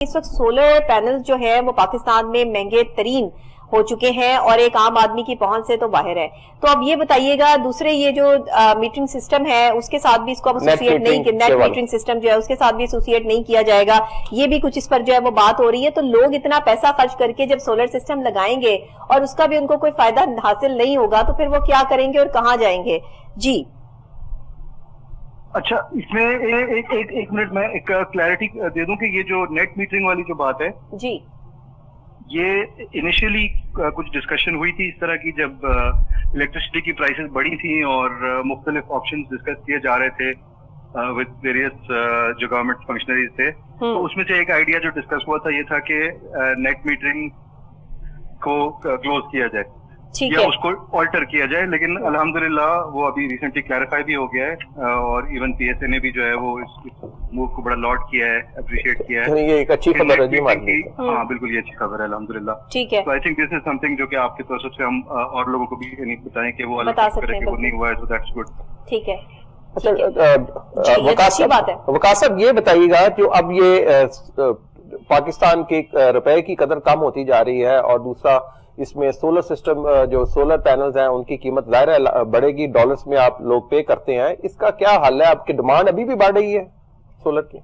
اس وقت solar panels جو ہے وہ پاکستان میں مہنگے ترین ہو چکے ہیں اور ایک عام آدمی کی پہنچ سے تو باہر ہے. تو اب یہ بتائیے گا دوسرے یہ جو میٹرنگ سسٹم ہے اس کے ساتھ بھی اس کو ایسوسیٹ نہیں، نیٹ میٹرنگ سسٹم جو ہے اس کے ساتھ بھی ایسوسیٹ نہیں کیا جائے گا، یہ بھی کچھ اس پر جو ہے وہ بات ہو رہی ہے. تو لوگ اتنا پیسہ خرچ کر کے جب سولر سسٹم لگائیں گے اور اس کا بھی ان کو کوئی فائدہ حاصل نہیں ہوگا تو پھر وہ کیا کریں گے اور کہاں جائیں گے؟ جی اچھا، اس میں ایک منٹ میں ایک کلیئرٹی دے دوں کہ یہ جو نیٹ میٹرنگ والی جو بات ہے جی یہ انیشیلی کچھ ڈسکشن ہوئی تھی اس طرح کی جب الیکٹریسٹی کی پرائسز بڑھی تھیں اور مختلف آپشنز ڈسکس کیے جا رہے تھے ود ویریس جو گورنمنٹ فنکشنریز تھے. تو اس میں سے ایک آئیڈیا جو ڈسکس ہوا تھا یہ تھا کہ نیٹ میٹرنگ کو کلوز کیا جائے یا اس کو آلٹر کیا جائے، لیکن الحمدللہ وہ ابھی ریسنٹلی کلیریفائی بھی ہو گیا ہے اور ایون پی ایس اے نے بھی جو ہے وہ اس موو کو بڑا لاڈ کیا ہے، اپریشیٹ کیا ہے. یہ ایک اچھی خبر ہے جی. ہاں بالکل، یہ اچھی خبر ہے الحمدللہ. ٹھیک ہے. تو I think this is some thing جو کہ آپ کی طرف سے ہم اور لوگوں کو بھی بتائیں کہ وہ الگ طرح کے وہ نہیں ہوا ہے، تو دیٹس گڈ. ٹھیک ہے. وقاص صاحب یہ بتائیے گا جو اب یہ پاکستان کے روپے کی قدر کم ہوتی جا رہی ہے اور دوسرا اس میں سولر سسٹم جو سولر پینلز ہیں ان کی قیمت ظاہر ہے بڑھے گی، ڈالرز میں آپ لوگ پے کرتے ہیں، اس کا کیا حل ہے؟ آپ کی ڈیمانڈ ابھی بھی بڑھ رہی ہے سولر کی؟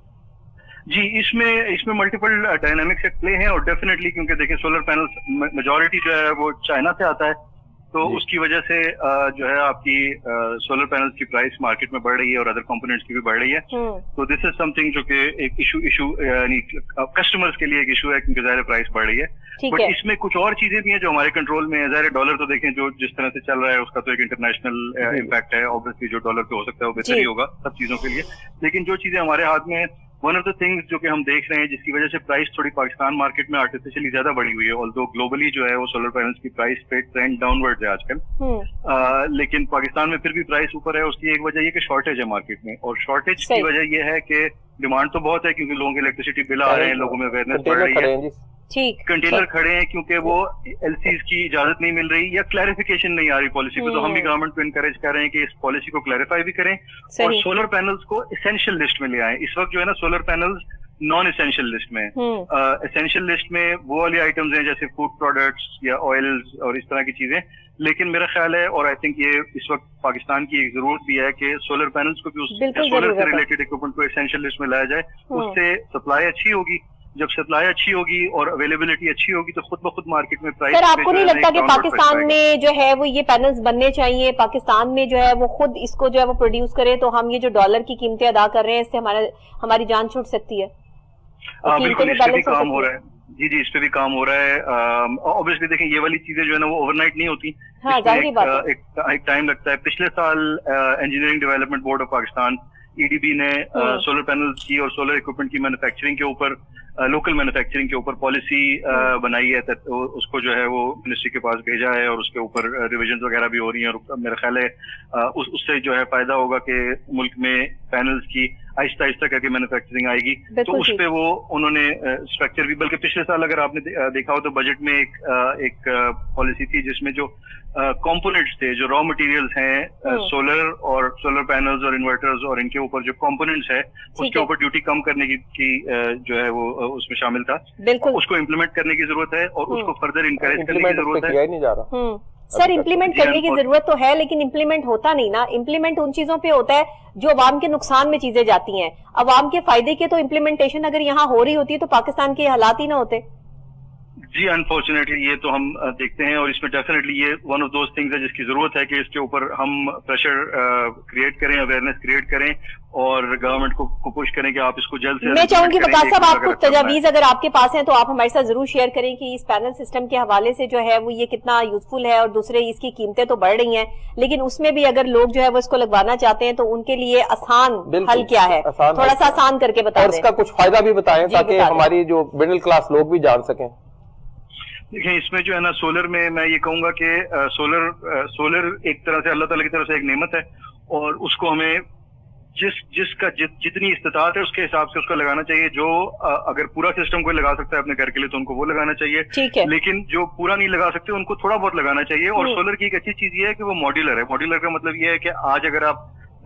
جی اس میں ملٹیپل ڈائنامکس ایٹ پلے ہیں اور ڈیفینیٹلی کیونکہ دیکھیں سولر پینلز میجورٹی جو ہے وہ چائنا سے آتا ہے، تو اس کی وجہ سے جو ہے آپ کی سولر پینلز کی پرائس مارکیٹ میں بڑھ رہی ہے اور ادر کمپوننٹس کی بھی بڑھ رہی ہے. تو دس از سم تھنگ جو کہ ایک ایشو یعنی کسٹمرز کے لیے ایک ایشو ہے کیونکہ ظاہر پرائس بڑھ رہی ہے. بٹ اس میں کچھ اور چیزیں بھی ہیں جو ہمارے کنٹرول میں ہیں. ظاہر ڈالر تو دیکھیں جو جس طرح سے چل رہا ہے اس کا تو ایک انٹرنیشنل امپیکٹ ہے، اوبویسلی جو ڈالر پہ ہو سکتا ہے وہ بہتر ہی ہوگا سب چیزوں کے لیے. لیکن جو چیزیں ہمارے ہاتھ میں ہیں، ون آف دا تھنگز جو کہ ہم دیکھ رہے ہیں جس کی وجہ سے پرائس تھوڑی پاکستان مارکیٹ میں آرٹیفیشلی زیادہ بڑھی ہوئی ہے، آلدو گلوبلی جو ہے وہ سولر پینلز کی پرائس پہ ٹرینڈ ڈاؤن ورڈ ہے آج کل، لیکن پاکستان میں پھر بھی پرائس اوپر ہے. اس کی ایک وجہ یہ کہ شارٹیج ہے مارکیٹ میں، اور شارٹیج کی وجہ یہ ہے کہ ڈیمانڈ تو بہت ہے کیونکہ لوگوں کے الیکٹریسٹی بل آ رہے ہیں، لوگوں میں اویئرنیس بڑھ رہی ہے، کنٹینر کھڑے ہیں کیونکہ وہ ایل سیز کی اجازت نہیں مل رہی یا کلیریفیکیشن نہیں آ رہی پالیسی کو. تو ہم بھی گورنمنٹ کو انکریج کر رہے ہیں کہ اس پالیسی کو کلیریفائی بھی کریں اور سولر پینلز کو اسینشیل لسٹ میں لے آئیں. اس وقت جو ہے نا solar panels non essential list میں، اسینشیل لسٹ میں وہ والی آئٹمز ہیں جیسے فوڈ پروڈکٹس یا آئلز اور اس طرح کی چیزیں. لیکن میرا خیال ہے اور آئی تھنک یہ اس وقت پاکستان کی ایک ضرورت بھی ہے کہ سولر پینلز کو بھی سولر سے ریلیٹڈ اکوپمنٹ کو اسینشیل لسٹ میں لایا جائے. اس سے سپلائی اچھی ہوگی، جب سپلائی اچھی ہوگی اور اویلیبلٹی اچھی ہوگی تو خود بخود مارکیٹ میں پرائس. سر آپ کو نہیں لگتا کہ پاکستان میں جو ہے وہ یہ پینلز بننے چاہیے، پاکستان میں جو ہے وہ خود اس کو جو ہے وہ پروڈیوس کرے تو ہم یہ جو ڈالر کی قیمتیں ادا کر رہے ہیں اس سے ہماری جان چھوٹ سکتی ہے؟ بالکل اس پہ بھی کام ہو رہا ہے. جی اس پہ بھی کام ہو رہا ہے. اوبویسلی دیکھیں یہ والی چیزیں جو ہے نا وہ اوور نائٹ نہیں ہوتی، ایک ٹائم لگتا ہے. پچھلے سال engineering development board of Pakistan EDB نے سولر پینلز کی اور سولر اکوپمنٹ کی مینوفیکچرنگ کے اوپر، لوکل مینوفیکچرنگ کے اوپر پالیسی بنائی ہے. اس کو جو ہے وہ منسٹری کے پاس بھیجا ہے اور اس کے اوپر ریویژنز وغیرہ بھی ہو رہی ہیں. اور میرا خیال ہے اس سے جو ہے فائدہ ہوگا کہ ملک میں پینلز کی آہستہ آہستہ کر کے مینوفیکچرنگ آئے گی. تو اس پہ وہ انہوں نے اسٹرکچر بھی، بلکہ پچھلے سال اگر آپ نے دیکھا ہو تو بجٹ میں ایک پالیسی تھی جس میں جو کمپوننٹس تھے، جو را مٹیریلز ہیں سولر اور سولر پینلز اور انورٹرز اور ان کے اوپر جو کمپوننٹس ہے اس کے اوپر ڈیوٹی کم کرنے کی جو ہے وہ اس میں شامل تھا. اس کو امپلیمنٹ کرنے کی ضرورت ہے اور اس کو فردر انکریج کرنے کی ضرورت ہے. سر امپلیمنٹ کرنے کی ضرورت تو ہے لیکن امپلیمنٹ ہوتا نہیں نا. امپلیمنٹ ان چیزوں پہ ہوتا ہے جو عوام کے نقصان میں چیزیں جاتی ہیں. عوام کے فائدے کے تو امپلیمنٹیشن اگر یہاں ہو رہی ہوتی تو پاکستان کے حالات ہی نہ ہوتے. جی انفارچونیٹلی یہ تو ہم دیکھتے ہیں اور اس میں ڈیفینیٹلی یہ ون آف دوز تھنگز ہے جس کی ضرورت ہے کہ اس کے اوپر ہم پریشر کریٹ کریں، اویئرنیس کریٹ کریں اور گورنمنٹ کو پش کریں کہ آپ اس کو جلد سے. میں چاہوں گی وقاص صاحب آپ کو تجاویز اگر آپ کے پاس ہیں تو آپ ہمارے ساتھ ضرور شیئر کریں کہ اس پینل سسٹم کے حوالے سے جو ہے وہ یہ کتنا یوزفل ہے اور دوسرے اس کی قیمتیں تو بڑھ رہی ہیں لیکن اس میں بھی اگر لوگ جو ہے وہ اس کو لگوانا چاہتے ہیں تو ان کے لیے آسان حل کیا ہے، تھوڑا سا آسان کر کے بتا دیں. اور اس کا کچھ فائدہ بھی بتائیں تاکہ ہماری جو مڈل کلاس لوگ بھی جان سکیں. دیکھیں اس میں جو ہے نا سولر میں یہ کہوں گا کہ سولر ایک طرح سے اللہ تعالیٰ کی طرف سے ایک نعمت ہے اور اس کو ہمیں جس کا جتنی استطاعت ہے اس کے حساب سے اس کو لگانا چاہیے. جو اگر پورا سسٹم کوئی لگا سکتا ہے اپنے گھر کے لیے تو ان کو وہ لگانا چاہیے، لیکن جو پورا نہیں لگا سکتے ان کو تھوڑا بہت لگانا چاہیے. اور سولر کی ایک اچھی چیز یہ ہے کہ وہ ماڈیولر ہے. ماڈیولر کا مطلب یہ ہے کہ آج اگر آپ